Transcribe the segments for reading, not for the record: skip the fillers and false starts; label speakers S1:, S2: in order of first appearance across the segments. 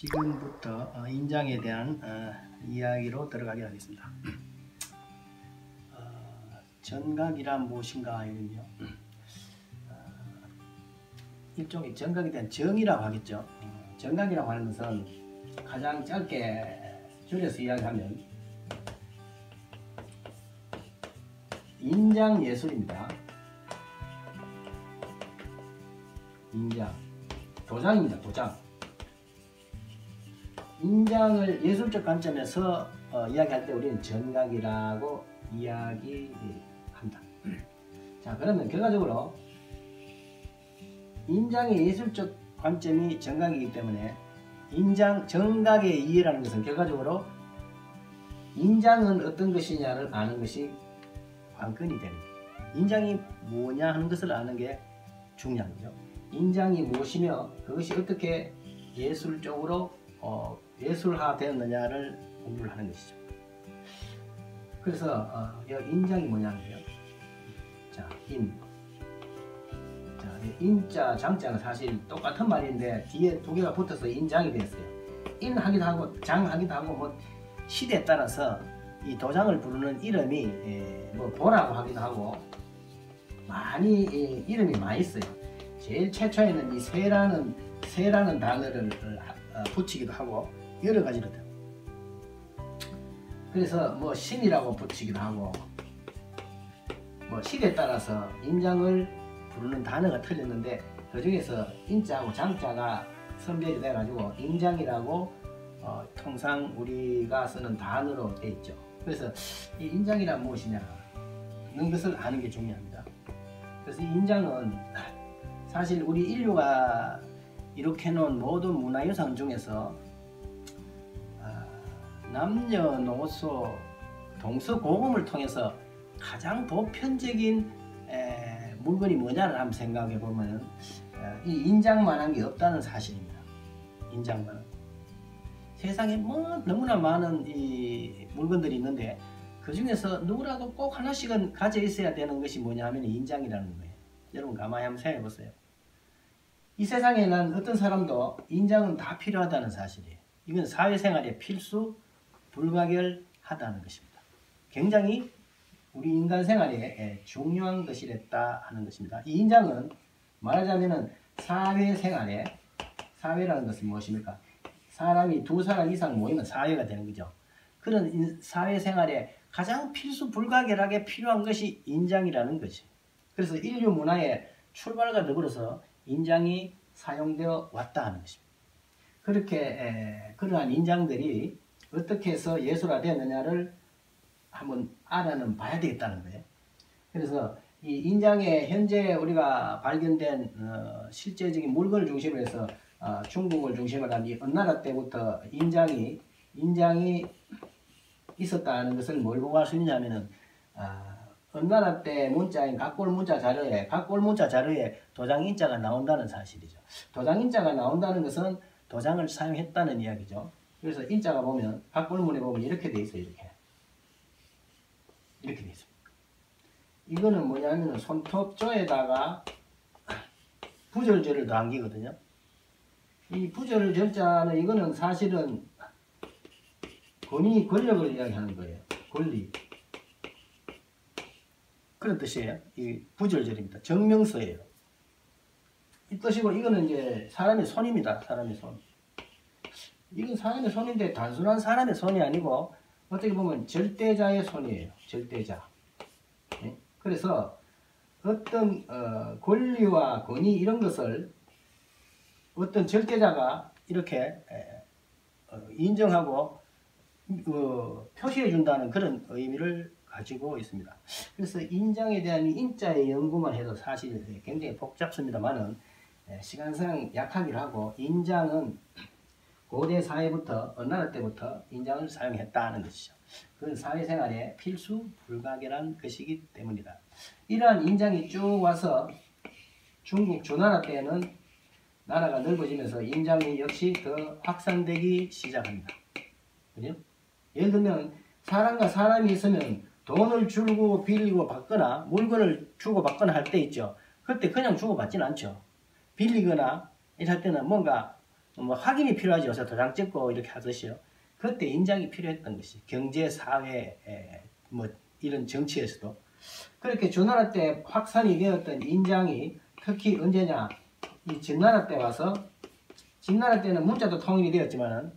S1: 지금부터 인장에 대한 이야기로 들어가게 하겠습니다. 전각이란 무엇인가 이건요. 일종의 전각에 대한 정의라고 하겠죠. 전각이라고 하는 것은 가장 짧게 줄여서 이야기하면 인장 예술입니다. 인장, 도장입니다. 도장. 인장을 예술적 관점에서 이야기할 때 우리는 전각이라고 이야기합니다. 자, 그러면 결과적으로 인장의 예술적 관점이 전각이기 때문에 정각의 이해라는 것은 결과적으로 인장은 어떤 것이냐를 아는 것이 관건이 됩니다. 인장이 뭐냐 하는 것을 아는 게 중요한 거죠. 인장이 무엇이며 그것이 어떻게 예술적으로 예술화되었느냐를 공부를 하는 것이죠. 그래서 인장이 뭐냐면요. 자, 인자, 장자는 사실 똑같은 말인데 뒤에 두 개가 붙어서 인장이 됐어요. 인하기도 하고 장하기도 하고 뭐 시대에 따라서 이 도장을 부르는 이름이 뭐 도라고 하기도 하고 많이 이름이 많이 있어요. 제일 최초에는 이 세라는 단어를 붙이기도 하고 여러 가지로 돼요. 그래서 뭐 신이라고 붙이기도 하고 뭐 시대에 따라서 인장을 부르는 단어가 틀렸는데 그 중에서 인자하고 장자가 선별이 돼가지고 인장이라고 통상 우리가 쓰는 단어로 되어 있죠. 그래서 이 인장이란 무엇이냐 이런 것을 아는 게 중요합니다. 그래서 이 인장은 사실 우리 인류가 이렇게 놓은 모든 문화유산 중에서 남녀노소 동서고금을 통해서 가장 보편적인 물건이 뭐냐를 한번 생각해 보면 이 인장만한 게 없다는 사실입니다. 인장만은 세상에 뭐 너무나 많은 이 물건들이 있는데 그 중에서 누구라도 꼭 하나씩은 가져 있어야 되는 것이 뭐냐 하면 인장이라는 거예요. 여러분 가만히 한번 생각해 보세요. 이 세상에 난 어떤 사람도 인장은 다 필요하다는 사실이에요. 이건 사회생활에 필수 불가결하다는 것입니다. 굉장히 우리 인간 생활에 중요한 것이랬다 하는 것입니다. 이 인장은 말하자면 사회생활에 사회라는 것은 무엇입니까? 사람이 두 사람 이상 모이면 사회가 되는 거죠. 그런 사회생활에 가장 필수 불가결하게 필요한 것이 인장이라는 것이. 그래서 인류 문화의 출발과 더불어서 인장이 사용되어 왔다 하는 것입니다. 그렇게 그러한 인장들이 어떻게 해서 예술화되었느냐를 한번 알아는 봐야 되겠다는 거예요. 그래서 이 인장에 현재 우리가 발견된 실제적인 물건을 중심으로 해서 중국을 중심으로 한 이 은나라 때부터 인장이 있었다는 것을 뭘 보고 할 수 있냐면은 은나라 때 문자인 각골문자 자료에 도장인자가 나온다는 사실이죠. 도장인자가 나온다는 것은 도장을 사용했다는 이야기죠. 그래서 인자가 보면 각골문에 보면 이렇게 돼 있어요. 이렇게 돼 있습니다. 이거는 뭐냐면 손톱조에다가 부절절을 남기거든요. 이 부절절자는 이거는 사실은 권력을 이야기하는 거예요. 권리. 그런 뜻이에요. 이 부절절입니다. 정명서예요. 이 뜻이고 이거는 이제 사람의 손입니다. 사람의 손. 이건 사람의 손인데 단순한 사람의 손이 아니고 어떻게 보면 절대자의 손이에요. 절대자. 네? 그래서 어떤 권리와 권위 이런 것을 어떤 절대자가 이렇게 인정하고 표시해 준다는 그런 의미를 가지고 있습니다. 그래서 인장에 대한 인자의 연구만 해도 사실 굉장히 복잡습니다만은 시간상 약하기도 하고 인장은 고대 사회부터 은나라 때부터 인장을 사용했다는 것이죠. 그건 사회생활에 필수 불가결한 것이기 때문이다. 이러한 인장이 쭉 와서 중국 주나라 때에는 나라가 넓어지면서 인장이 역시 더 확산되기 시작합니다. 그죠? 예를 들면 사람과 사람이 있으면 돈을 주고 빌리고 받거나 물건을 주고 받거나 할 때 있죠. 그때 그냥 주고 받지는 않죠. 빌리거나 이럴 때는 뭔가 뭐 확인이 필요하죠. 요새 도장 찍고 이렇게 하듯이요. 그때 인장이 필요했던 것이 경제, 사회, 뭐 이런 정치에서도 그렇게 주나라 때 확산이 되었던 인장이 특히 언제냐, 이 진나라 때 와서, 진나라 때는 문자도 통일이 되었지만은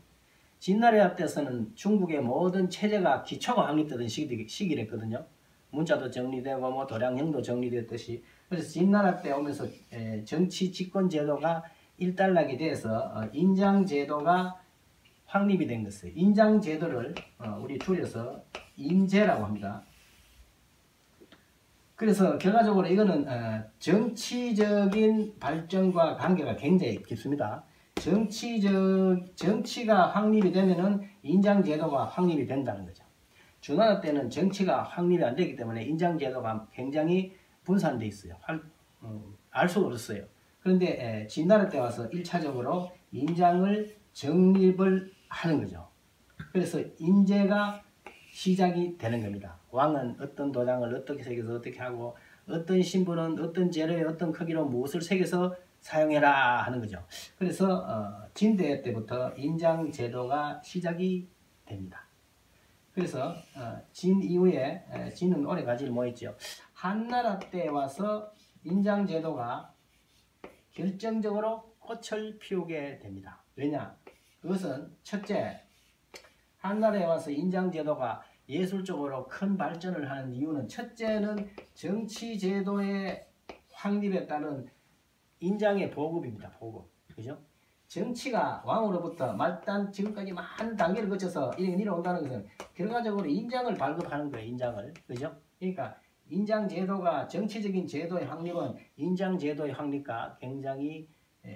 S1: 진나라 때서는 중국의 모든 체제가 기초가 확립되던 시기랬거든요. 문자도 정리되고 뭐 도량형도 정리됐듯이. 그래서 진나라 때 오면서 정치 집권 제도가 일단락이 돼서 인장 제도가 확립이 된 것이에요. 인장 제도를 우리 줄여서 인제라고 합니다. 그래서 결과적으로 이거는 정치적인 발전과 관계가 굉장히 깊습니다. 정치가 확립이 되면은 인장제도가 확립이 된다는 거죠. 주나라 때는 정치가 확립이 안 되기 때문에 인장제도가 굉장히 분산돼 있어요. 알 수가 없어요. 그런데 진나라 때 와서 1차적으로 인장을 정립을 하는 거죠. 그래서 인제가 시작이 되는 겁니다. 왕은 어떤 도장을 어떻게 새겨서 어떻게 하고 어떤 신부는 어떤 재료에 어떤 크기로 무엇을 새겨서 사용해라 하는 거죠. 그래서 진대 때부터 인장 제도가 시작이 됩니다. 그래서 진 이후에 진은 오래 가지를 못했죠. 한나라 때 와서 인장 제도가 결정적으로 꽃을 피우게 됩니다. 왜냐? 그것은 첫째, 한나라에 와서 인장제도가 예술적으로 큰 발전을 하는 이유는 첫째는 정치제도의 확립에 따른 인장의 보급입니다. 보급. 그죠? 정치가 왕으로부터 말단 지금까지 많은 단계를 거쳐서 이렇게 내려온다는 것은 결과적으로 인장을 발급하는 거예요. 인장을. 그죠? 그러니까 인장제도가 정치적인 제도의 확립은 인장제도의 확립과 굉장히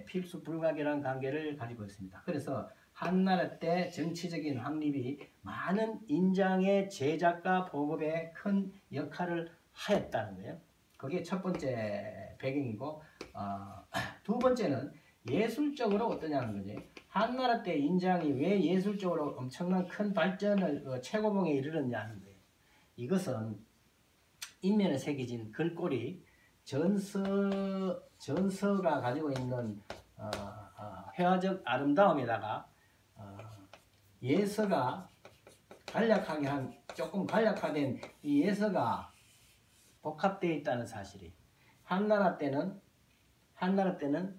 S1: 필수 불가결한 관계를 가지고 있습니다. 그래서 한나라 때 정치적인 확립이 많은 인장의 제작과 보급에 큰 역할을 하였다는 거예요. 그게 첫 번째 배경이고, 두 번째는 예술적으로 어떠냐는 거지. 한나라 때 인장이 왜 예술적으로 엄청난 큰 발전을 최고봉에 이르렀냐는 거예요. 이것은 인면에 새겨진 글꼴이 전서가 가지고 있는 회화적 아름다움에다가 예서가 간략하게 조금 간략화된 이 예서가 복합되어 있다는 사실이 한나라 때는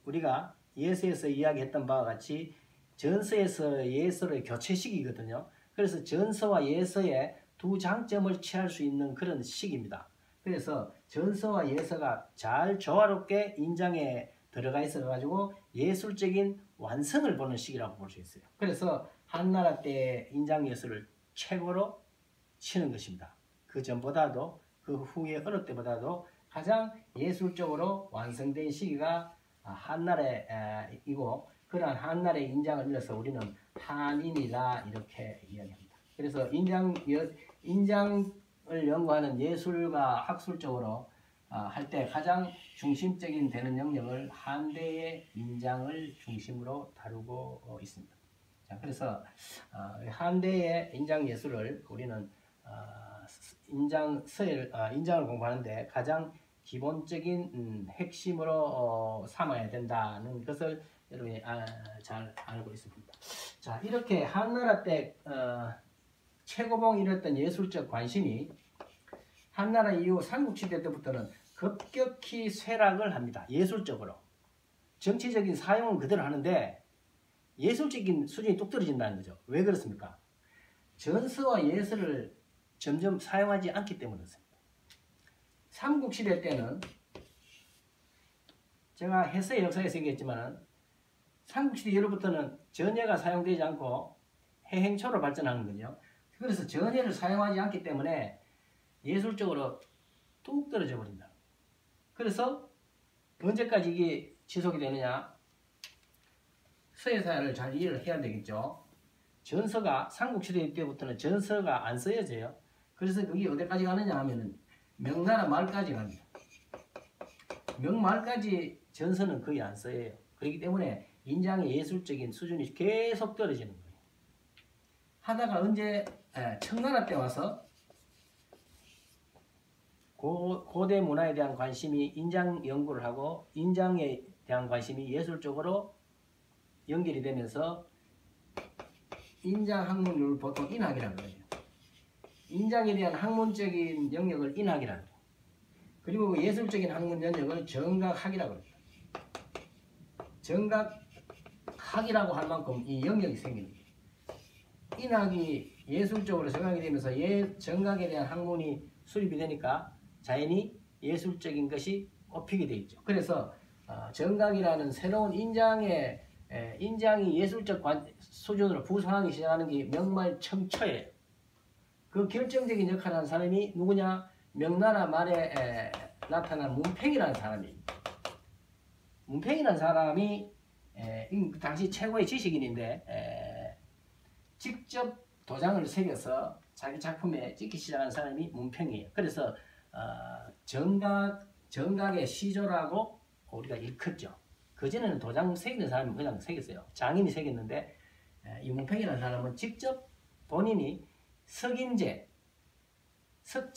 S1: 우리가 예서에서 이야기했던 바와 같이 전서에서 예서의 교체 시기거든요. 그래서 전서와 예서의 두 장점을 취할 수 있는 그런 시기입니다. 그래서 전서와 예서가 잘 조화롭게 인장에 들어가 있어 가지고 예술적인 완성을 보는 시기라고 볼 수 있어요. 그래서 한나라 때 인장 예술을 최고로 치는 것입니다. 그 전보다도 그 후에 어느 때보다도 가장 예술적으로 완성된 시기가 한나라이고, 그러한 한나라의 인장을 일러서 우리는 한인이다 이렇게 이야기합니다. 그래서 인장을 연구하는 예술과 학술적으로 할 때 가장 중심적인 되는 영역을 한대의 인장을 중심으로 다루고 있습니다. 자, 그래서 한대의 인장 예술을 우리는 인장을 공부하는데 가장 기본적인 핵심으로 삼아야 된다는 것을 여러분이 잘 알고 있습니다. 자, 이렇게 한나라 때 최고봉 이뤘던 예술적 관심이 한나라 이후 삼국시대 때부터는 급격히 쇠락을 합니다. 예술적으로. 정치적인 사용은 그대로 하는데 예술적인 수준이 뚝 떨어진다는 거죠. 왜 그렇습니까? 전서와 예서를 점점 사용하지 않기 때문에 그렇습니다. 삼국시대 때는 제가 해서의 역사에서 얘기했지만 삼국시대 이후부터는 전예가 사용되지 않고 해행초로 발전하는 거죠. 그래서 전예를 사용하지 않기 때문에 예술적으로 뚝 떨어져 버린다. 그래서 언제까지 이게 지속이 되느냐? 서예사를 잘 이해를 해야 되겠죠. 전서가 삼국시대 때부터는 전서가 안 쓰여져요. 그래서 그게 어디까지 가느냐 하면은 명나라 말까지 갑니다. 명말까지 전서는 거의 안 써요. 그렇기 때문에 인장의 예술적인 수준이 계속 떨어지는 거예요. 하다가 언제 청나라 때 와서 고대 문화에 대한 관심이 인장 연구를 하고 인장에 대한 관심이 예술적으로 연결이 되면서 인장 학문을 보통 인학이라고 그래요. 인장에 대한 학문적인 영역을 인학이라고 해요. 그리고 예술적인 학문 영역을 정각학이라고 합니다. 정각학이라고 할 만큼 이 영역이 생깁니다. 인학이 예술적으로 정각이 되면서 정각에 대한 학문이 수립이 되니까 자연히 예술적인 것이 꼽히게 되어 있죠. 그래서 정각이라는 새로운 인장이 예술적 수준으로 부상하기 시작하는 게 명말청초예요. 그 결정적인 역할을 하는 사람이 누구냐? 명나라 말에 나타난 문팽이라는 사람입니다. 문팽이라는 사람이 당시 최고의 지식인인데 직접 도장을 새겨서 자기 작품에 찍기 시작한 사람이 문팽이에요. 그래서 정각의 시조라고 우리가 일컫죠. 그전에는 도장 새기는 사람이 그냥 새겼어요. 장인이 새겼는데 이 문팽이라는 사람은 직접 본인이 석재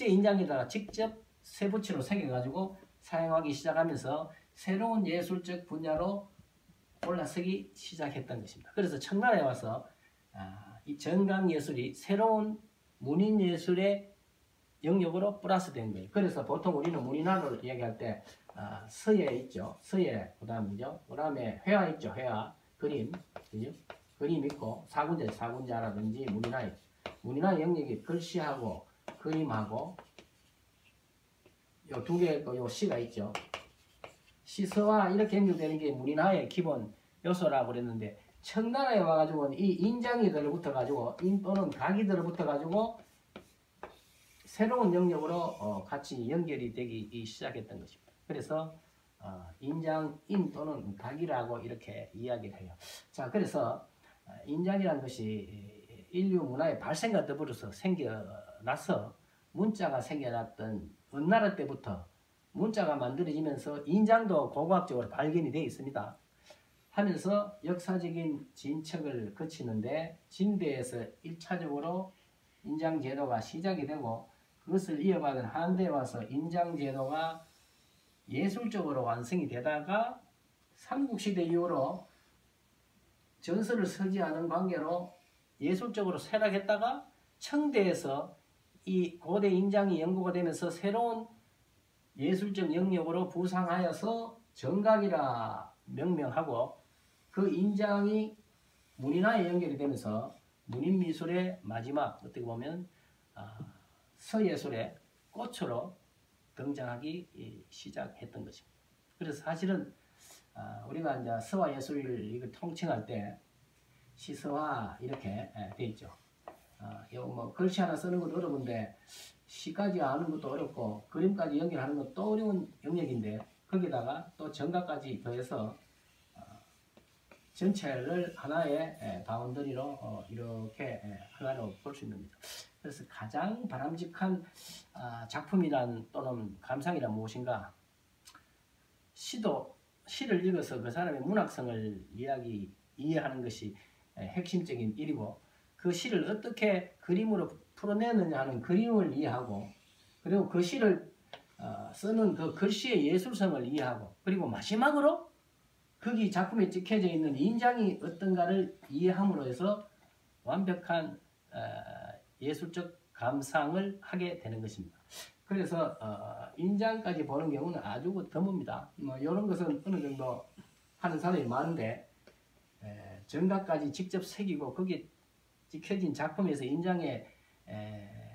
S1: 인장에다가 직접 쇠붙이로 새겨가지고 사용하기 시작하면서 새로운 예술적 분야로 올라서기 시작했던 것입니다. 그래서 청나라에 와서 이 정각예술이 새로운 문인예술의 영역으로 플러스된 거예요. 그래서 보통 우리는 문인화를 이야기할 때 서예 있죠. 서예, 그 다음에 회화 있죠. 회화, 그림, 그죠? 그림 있고 사군자라든지 문인화 영역이 글씨하고 그림하고 요 두 개, 요 시가 있죠. 시서와 이렇게 연결되는 게 문인화의 기본 요소라고 그랬는데 청나라에 와가지고 이 인장이 들어붙어가지고 또는 각이 들어붙어가지고 새로운 영역으로 같이 연결이 되기 시작했던 것입니다. 그래서 인장인 또는 각이라고 이렇게 이야기를 해요. 자, 그래서 인장이라는 것이 인류 문화의 발생과 더불어서 생겨나서 문자가 생겨났던 은나라 때부터 문자가 만들어지면서 인장도 고고학적으로 발견이 되어 있습니다. 하면서 역사적인 진척을 거치는데 진대에서 1차적으로 인장제도가 시작이 되고 그것을 이어받은 한대에 와서 인장제도가 예술적으로 완성이 되다가 삼국시대 이후로 전설을 서지 않은 관계로 예술적으로 쇠락했다가 청대에서 이 고대 인장이 연구가 되면서 새로운 예술적 영역으로 부상하여서 정각이라 명명하고 그 인장이 문인화에 연결이 되면서 문인미술의 마지막 어떻게 보면 서예술의 꽃으로 등장하기 시작했던 것입니다. 그래서 사실은 우리가 이제 서화예술을 이거 통칭할 때 시서화 이렇게 돼 있죠. 뭐 글씨 하나 쓰는 것도 어려운데 시까지 아는 것도 어렵고 그림까지 연결하는 것도 어려운 영역인데 거기다가 또 정각까지 더해서 전체를 하나의 바운더리로 이렇게 하나로 볼 수 있는 거죠. 그래서 가장 바람직한 작품이란 또는 감상이란 무엇인가? 시를 읽어서 그 사람의 문학성을 이해하는 것이 핵심적인 일이고 그 시를 어떻게 그림으로 풀어내느냐 하는 그림을 이해하고 그리고 그 시를 쓰는 그 글씨의 예술성을 이해하고 그리고 마지막으로 거기 작품에 찍혀져 있는 인장이 어떤가를 이해함으로 해서 완벽한 예술적 감상을 하게 되는 것입니다. 그래서 인장까지 보는 경우는 아주 드뭅니다. 뭐 이런 것은 어느 정도 하는 사람이 많은데 정각까지 직접 새기고 거기에 찍혀진 작품에서 인장의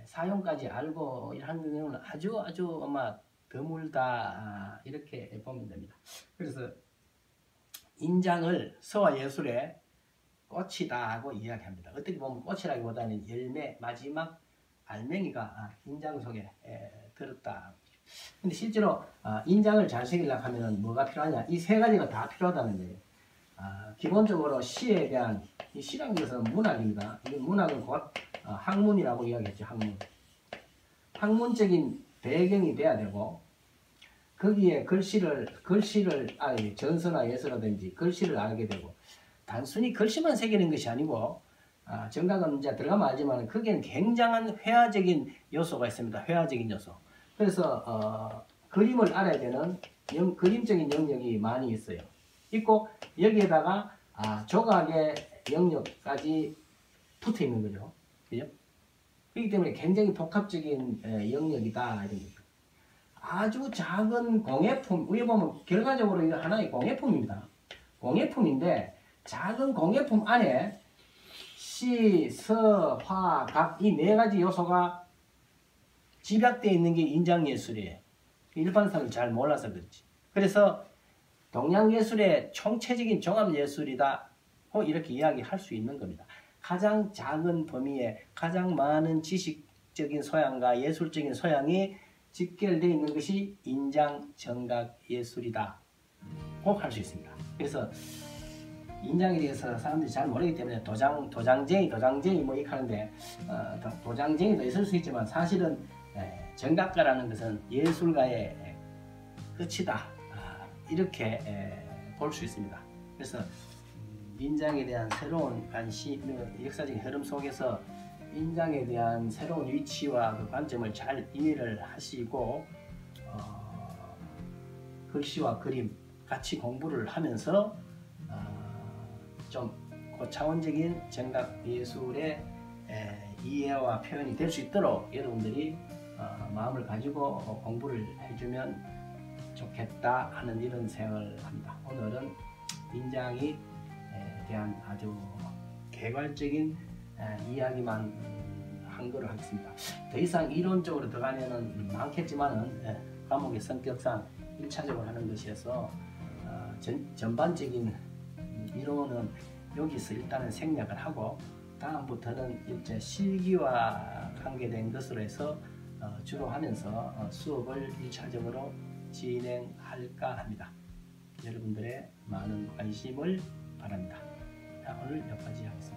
S1: 사용까지 알고 하는 경우는 아주 아마 드물다 이렇게 보면 됩니다. 그래서 인장을 서화예술의 꽃이다 하고 이야기합니다. 어떻게 보면 꽃이라기보다는 열매, 마지막 알맹이가 인장 속에 들었다. 근데 실제로 인장을 잘 새기려고 하면 뭐가 필요하냐? 이 세 가지가 다 필요하다는 거예요. 기본적으로 시에 대한 이 시라는 것은 문학입니다. 이 문학은 곧 학문이라고 이야기했죠. 학문적인 배경이 돼야 되고 거기에 전서나 예서라든지 글씨를 알게 되고 단순히 글씨만 새기는 것이 아니고 정각은 이제 들어가면 알지만 거기에는 굉장한 회화적인 요소가 있습니다. 회화적인 요소. 그래서 그림을 알아야 되는 그림적인 영역이 많이 있어요. 있고 여기에다가 조각의 영역까지 붙어 있는 거죠. 그죠? 그렇기 때문에 굉장히 복합적인 영역이다 이런 거죠. 아주 작은 공예품, 여기 보면 결과적으로 이거 하나의 공예품입니다. 공예품인데 작은 공예품 안에 시, 서, 화, 각 이 네 가지 요소가 집약되어 있는 게 인장예술이에요. 일반성을 잘 몰라서 그렇지. 그래서 동양예술의 총체적인 종합예술이다 이렇게 이야기할 수 있는 겁니다. 가장 작은 범위에 가장 많은 지식적인 소양과 예술적인 소양이 직결되어 있는 것이 인장정각예술이다 꼭 할 수 있습니다. 그래서 인장에 대해서 사람들이 잘 모르기 때문에 도장쟁이 뭐 이렇게 하는데 도장쟁이도 있을 수 있지만 사실은 정각가라는 것은 예술가의 끝이다 이렇게 볼 수 있습니다. 그래서 인장에 대한 새로운 관심, 역사적인 흐름 속에서 인장에 대한 새로운 위치와 그 관점을 잘 이해를 하시고 글씨와 그림 같이 공부를 하면서 좀 고차원적인 정각 예술의 이해와 표현이 될 수 있도록 여러분들이 마음을 가지고 공부를 해주면 좋겠다 하는 이런 생각을 합니다. 오늘은 인장에 대한 아주 개괄적인 이야기만 한 거로 하겠습니다. 더 이상 이론적으로 들어가면은 많겠지만은 과목의 성격상 1차적으로 하는 것이어서 전반적인 이론은 여기서 일단은 생략을 하고 다음부터는 이제 실기와 관계된 것으로 해서 주로 하면서 수업을 1차적으로 진행할까 합니다. 여러분들의 많은 관심을 바랍니다. 오늘 여기까지 하겠습니다.